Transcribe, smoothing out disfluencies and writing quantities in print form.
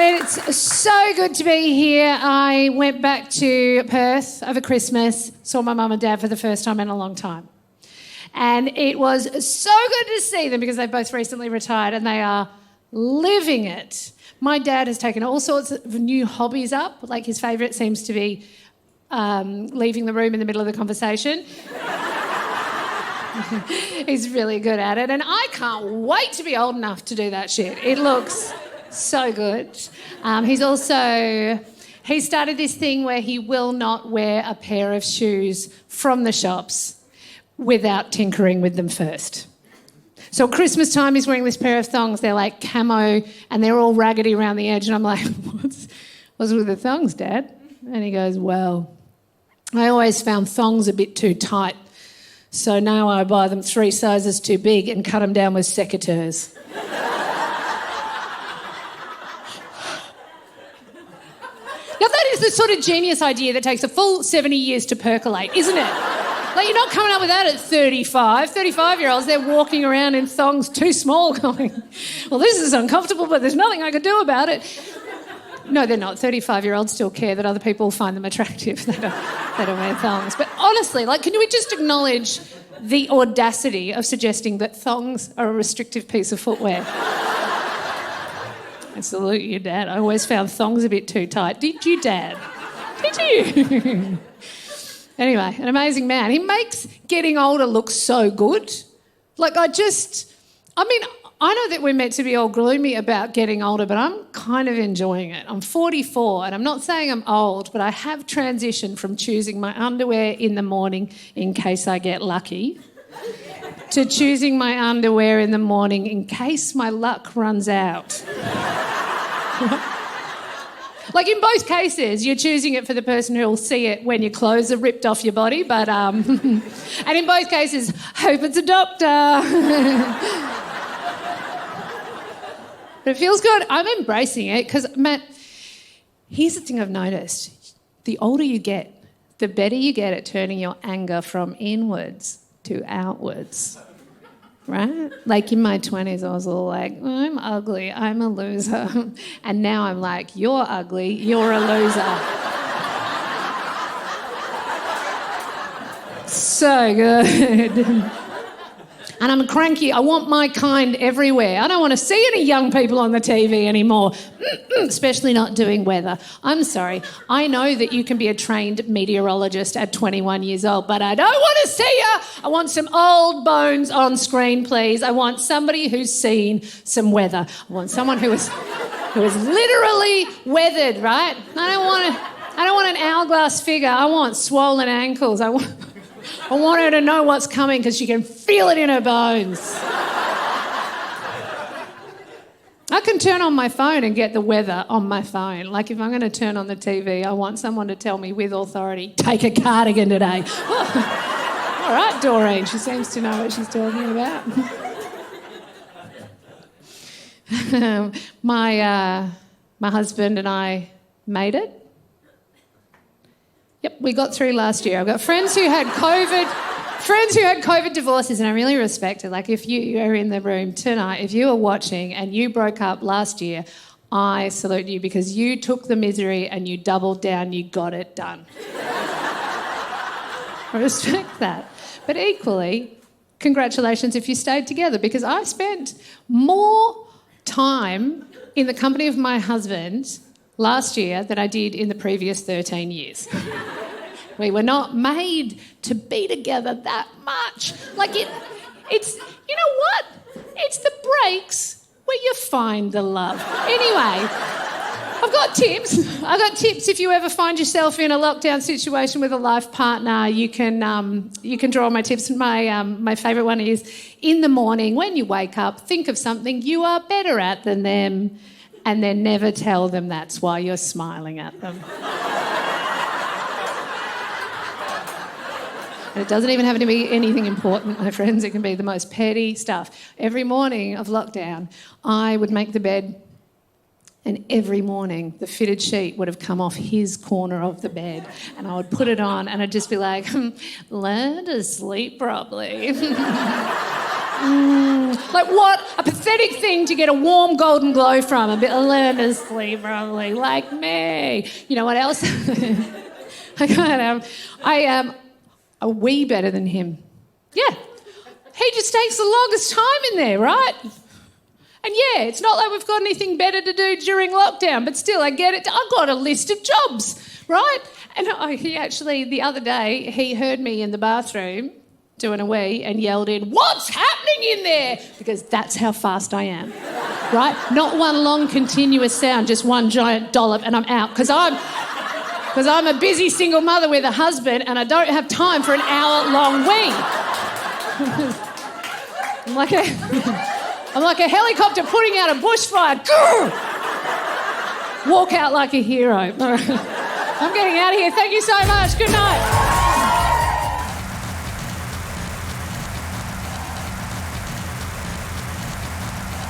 It's so good to be here. I went back to Perth over Christmas, saw my mum and dad for the first time in a long time. And it was so good to see them because they've both recently retired and they are living it. My dad has taken all sorts of new hobbies up. Like his favourite seems to be leaving the room in the middle of the conversation. He's really good at it. And I can't wait to be old enough to do that shit. It looks so good. He started this thing where he will not wear a pair of shoes from the shops without tinkering with them first. So at Christmas time, he's wearing this pair of thongs. They're like camo and they're all raggedy around the edge. And I'm like, what's with the thongs, Dad? And he goes, well, I always found thongs a bit too tight. So now I buy them 3 sizes too big and cut them down with secateurs. Now that is the sort of genius idea that takes a full 70 years to percolate, isn't it? Like, you're not coming up with that at 35. 35-year-olds, they're walking around in thongs too small going, well, this is uncomfortable, but there's nothing I could do about it. No, they're not. 35-year-olds still care that other people find them attractive. They don't wear thongs. But honestly, like, can we just acknowledge the audacity of suggesting that thongs are a restrictive piece of footwear? I salute you, Dad. I always found thongs a bit too tight. Did you, Dad? Did you? Anyway, an amazing man. He makes getting older look so good. Like, I know that we're meant to be all gloomy about getting older, but I'm kind of enjoying it. I'm 44, and I'm not saying I'm old, but I have transitioned from choosing my underwear in the morning in case I get lucky to choosing my underwear in the morning in case my luck runs out. Like, in both cases, you're choosing it for the person who will see it when your clothes are ripped off your body, but and in both cases, hope it's a doctor. But it feels good. I'm embracing it because, Matt, here's the thing I've noticed. The older you get, the better you get at turning your anger from inwards to outwards, right? Like, in my 20s, I was all like, I'm ugly, I'm a loser. And now I'm like, you're ugly, you're a loser. So good. And I'm cranky. I want my kind everywhere. I don't want to see any young people on the TV anymore, especially not doing weather. I'm sorry. I know that you can be a trained meteorologist at 21 years old, but I don't want to see you. I want some old bones on screen, please. I want somebody who's seen some weather. I want someone who is literally weathered, right? I don't want an hourglass figure. I want swollen ankles. I want her to know what's coming because she can feel it in her bones. I can turn on my phone and get the weather on my phone. Like, if I'm going to turn on the TV, I want someone to tell me with authority, take a cardigan today. Oh, all right, Doreen, she seems to know what she's talking about. My husband and I made it. Yep, we got through last year. I've got friends who had COVID divorces, and I really respect it. Like, if you are in the room tonight, if you are watching and you broke up last year, I salute you because you took the misery and you doubled down, you got it done. I respect that. But equally, congratulations if you stayed together, because I spent more time in the company of my husband last year than I did in the previous 13 years. We were not made to be together that much. Like, it's, you know what? It's the breaks where you find the love. Anyway, I've got tips. If you ever find yourself in a lockdown situation with a life partner, you can draw on my tips. My favourite one is, in the morning when you wake up, think of something you are better at than them, and then never tell them that's why you're smiling at them. And it doesn't even have to be anything important, my friends. It can be the most petty stuff. Every morning of lockdown, I would make the bed, and every morning the fitted sheet would have come off his corner of the bed, and I would put it on and I'd just be like, learn to sleep properly. Like, what a pathetic thing to get a warm golden glow from, a bit alarmously, probably, like me. You know what else? I am a wee better than him. Yeah. He just takes the longest time in there, right? And yeah, it's not like we've got anything better to do during lockdown, but still, I get it. I've got a list of jobs, right? And he actually, the other day, he heard me in the bathroom doing a wee and yelled in, "What's happening in there?" Because that's how fast I am, right? Not one long continuous sound, just one giant dollop and I'm out. Because I'm a busy single mother with a husband and I don't have time for an hour-long wee. I'm like a helicopter putting out a bushfire. Walk out like a hero. I'm getting out of here. Thank you so much. Good night.